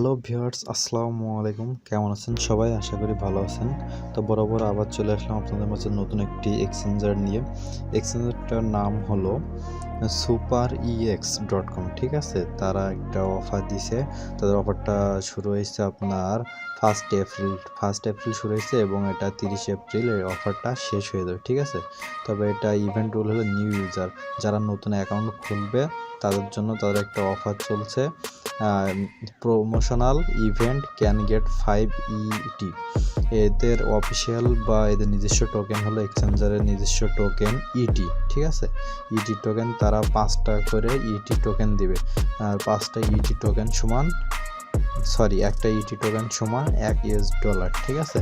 Hello viewers, আসসালামু আলাইকুম। কেমন আছেন সবাই? আশা করি ভালো আছেন। তো বরাবর আবার চলে আসলাম আপনাদের মাঝে নতুন একটি এক্সচেঞ্জার নিয়ে। এক্সচেঞ্জারটার নাম হলো superex.com। ঠিক আছে, তারা একটা অফার দিছে। তাদের অফারটা শুরু হয়েছে আপনার 1 এপ্রিল শুরু হয়েছে এবং এটা 30 এপ্রিল এই অফারটা শেষ হয়ে যাবে। ঠিক আছে, তবে এটা ইভেন্ট রুল হলো নিউ ইউজার, যারা নতুন অ্যাকাউন্ট খুলবে তাদের জন্য তাদের একটা অফার চলছে। Promotional event can get 5 ET। এদের অফিসিয়াল বা এদের নিজস্ব টোকেন হলো এক্সচেঞ্জারের নিজস্ব টোকেন ইটি। ঠিক আছে, ইটি টোকেন তারা 5টা করে ইটি টোকেন দিবে। আর 5টা ইটি টোকেন সমান একটা ইটি টোকেন সমান $1। ঠিক আছে,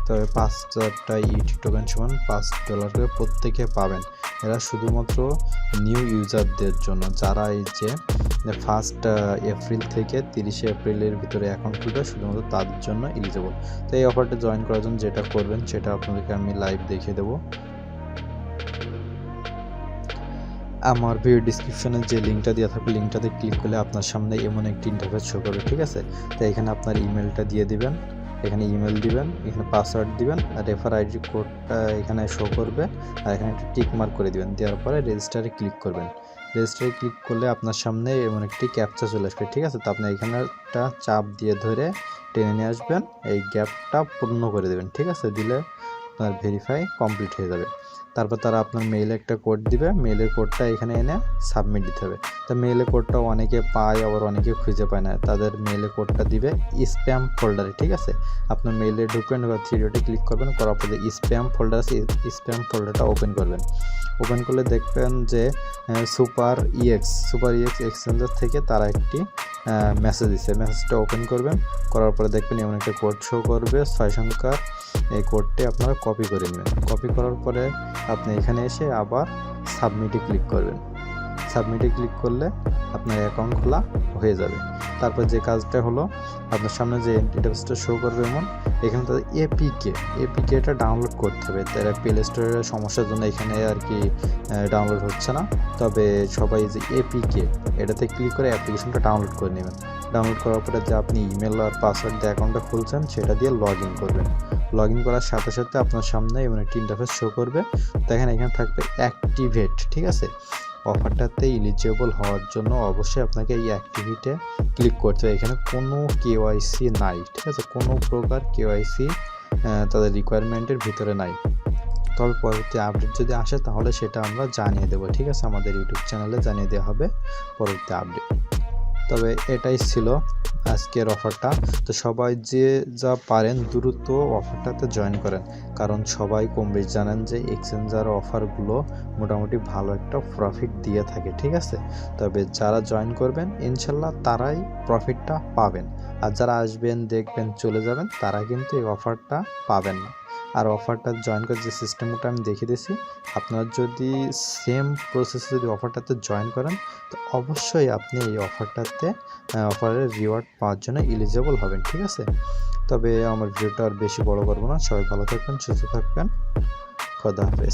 তবে 5টা ইটি টোকেন সমান $5 করে প্রত্যেকে পাবেন। এরা শুধুমাত্র নিউ ইউজারদের জন্য, যারা এই যে 1 এপ্রিল থেকে 30 এপ্রিলের ভিতরে অ্যাকাউন্ট খুলবে শুধুমাত্র তাদের জন্য এলিজিবল। তো এই অফারটা জয়েন করার জন্য যেটা করবেন সেটা আপনাদেরকে আমি লাইভ দেখিয়ে দেবো। আমার ভিডিও ডিসক্রিপশনে যে লিঙ্কটা দেওয়া থাকবে লিঙ্কটাতে ক্লিক করলে আপনার সামনে এমন একটি ইন্টারফেস শো করবে। ঠিক আছে, তো এখানে আপনার ইমেলটা দিয়ে দিবেন, এখানে ইমেল দিবেন, এখানে পাসওয়ার্ড দিবেন, আর রেফার আইডি কোডটা এখানে শো করবে, আর এখানে একটা টিক মার্ক করে দিবেন। দেওয়ার পরে রেজিস্টারে ক্লিক করবেন। রেজিস্টারে ক্লিক করলে আপনার সামনে এমন একটি ক্যাপচা চলে আসবে। ঠিক আছে, তো আপনি এখানে একটা চাপ দিয়ে ধরে টেনে নিয়ে আসবেন, এই গ্যাপটা পূর্ণ করে দেবেন। ঠিক আছে, দিলে আপনার ভেরিফাই কমপ্লিট হয়ে যাবে। তারপর তারা আপনার মেইলে একটা কোড দিবে, মেইলের কোডটা এখানে এনে সাবমিট দিতে হবে। তা মেইলের কোডটা অনেকে পায়, আবার অনেকে খুঁজে পায় না, তাদের মেইলের কোডটা দিবে স্প্যাম ফোল্ডারে। ঠিক আছে, আপনার মেইলে ঢুকবেন, থ্রি ডটে ক্লিক করবেন, করার পরে স্প্যাম ফোল্ডার আছে, স্প্যাম ফোল্ডারটা ওপেন করবেন। ওপেন করলে দেখবেন যে সুপারইএক্স এক্সচেঞ্জার থেকে তারা একটি মেসেজ দিচ্ছে। মেসেজটা ওপেন করবেন, করার পরে দেখবেন এমন একটা কোড শো করবে 6 সংখ্যার। এই কোডটি আপনারা কপি করে নেবেন। কপি করার পরে আপনি এখানে এসে আবার সাবমিটে ক্লিক করবেন। সাবমিটে ক্লিক করলে আপনার অ্যাকাউন্ট খোলা হয়ে যাবে। তারপর যে কাজটা হলো, আপনার সামনে যে ইন্টারফেসটা শো করবে এমন, এখানে তাদের এপিকেটা ডাউনলোড করতে হবে। তারা প্লে স্টোরের সমস্যার জন্য এখানে আর কি ডাউনলোড হচ্ছে না। তবে সবাই যে এপিকে এটাতে ক্লিক করে অ্যাপ্লিকেশনটা ডাউনলোড করে নেবেন। ডাউনলোড করার পরে যে আপনি ইমেল আর পাসওয়ার্ড দিয়ে অ্যাকাউন্টটা খুলছেন সেটা দিয়ে লগ ইন করবেন। লগ ইন করার সাথে সাথে আপনার সামনে এমন একটি ইন্টারফেস শো করবে। দেখেন এখানে থাকবে অ্যাক্টিভেট। ঠিক আছে, অফারটাতে এলিজিবল হওয়ার জন্য অবশ্যই আপনাকে এই অ্যাক্টিভিটে ক্লিক করতে হবে। এখানে কোনো কেওয়াইসি নাই। ঠিক আছে, কোনো প্রকার কেওয়াইসি তাদের রিকোয়ারমেন্টের ভিতরে নাই। তবে পরবর্তী আপডেট যদি আসে তাহলে সেটা আমরা জানিয়ে দেবো। ঠিক আছে, আমাদের ইউটিউব চ্যানেলে জানিয়ে দেওয়া হবে পরবর্তী আপডেট। তবে এটাই ছিল আজকের অফারটা। তো সবাই যে যা পারেন দ্রুত অফারটাতে জয়েন করেন, কারণ সবাই কম বেশি জানেন যে এক্সচেঞ্জার অফারগুলো মোটামুটি ভালো একটা প্রফিট দিয়ে থাকে। ঠিক আছে, তবে যারা জয়েন করবেন ইনশাল্লাহ তারাই প্রফিটটা পাবেন, আর যারা আসবেন দেখবেন চলে যাবেন তারা কিন্তু এই অফারটা পাবেন না। আর অফারটা জয়েন করার যে সিস্টেমটা আমি দেখিয়ে দিয়েছি, আপনারা যদি সেম প্রসেসে যদি অফারটাতে জয়েন করেন তো অবশ্যই আপনি এই অফারের রিওয়ার্ড পাওয়ার জন্য এলিজিবল হবেন। ঠিক আছে, তবে আমার ভিডিওটা আর বেশি বড় করবো না। সবাই ভালো থাকবেন, সুস্থ থাকবেন। খোদা হাফেজ।